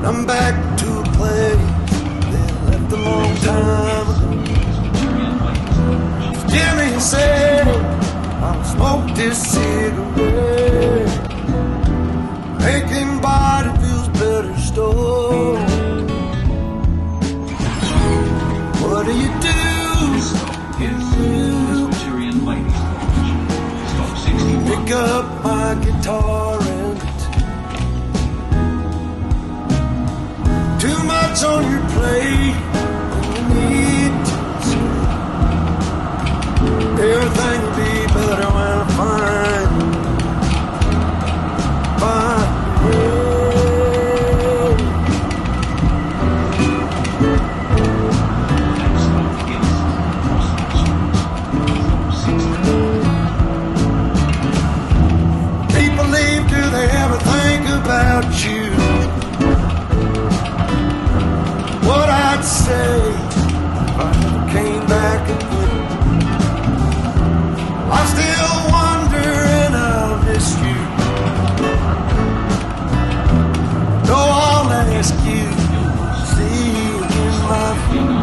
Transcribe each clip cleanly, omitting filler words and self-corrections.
I'm back to a place that left a long time ago. Jimmy said I'll smoke this cigarette, making body feels better still. What do you do? Pick up my guitar and too much on your plate. You need to escape. Everything will be better when I find a way. People leave, do they ever think about you? What I'd say if I ever came back again. I still wonder and I'll miss you. No, I'll ask you, see in my feet.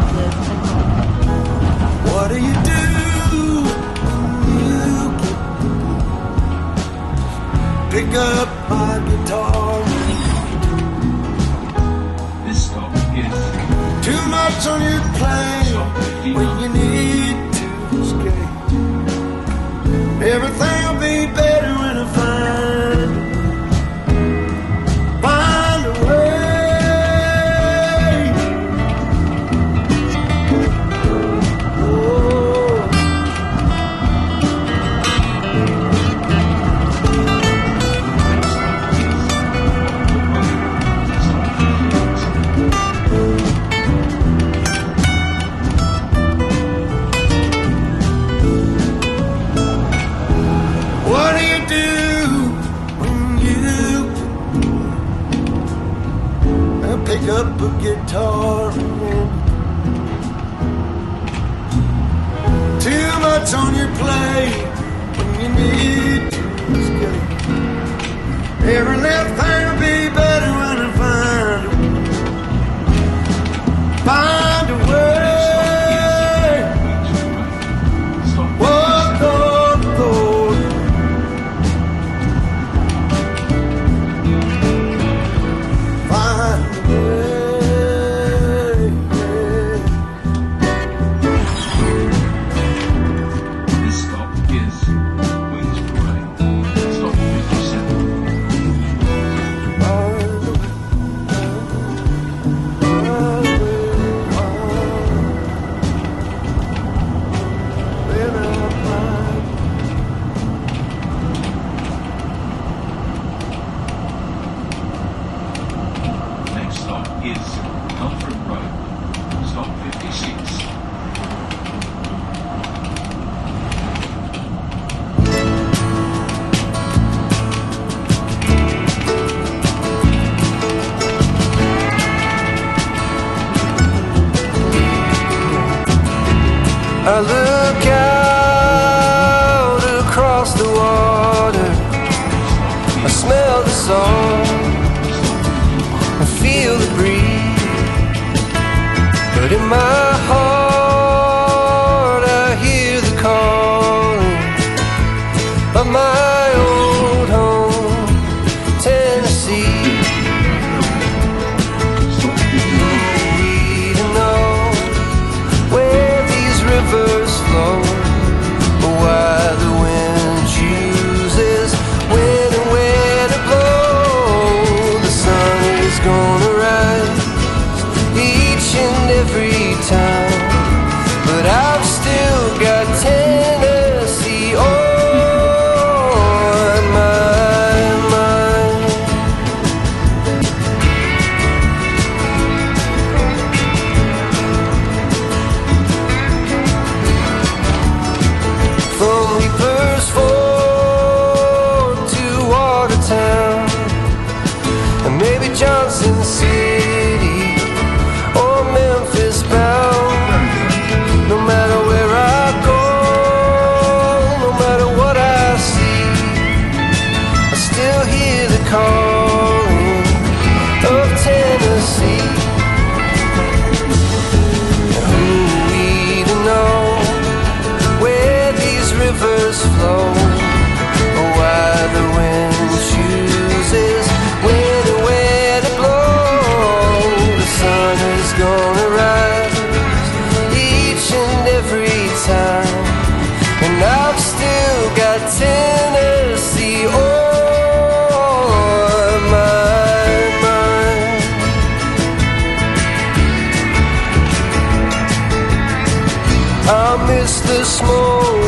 What do you do when you pick up my guitar? Too much on your plate when you need to escape. Everything will be better when I find a way. What do you do when you pick up a guitar? Too much on your plate when you need to escape. Every little thing will be better when I find a way. I look out across the water, I smell the salt, I feel the breeze, but in my heart I hear the calling of my old home, Tennessee. We don't know where these rivers flow, or why the wind chooses when and where to blow. The sun is gonna rise each and every time, but I've still got Tennessee on my mind. From Reapers Ford to Watertown, and maybe Johnson City or Memphis bound. No matter where I go, no matter what I see, I still hear the calling kiss the smoke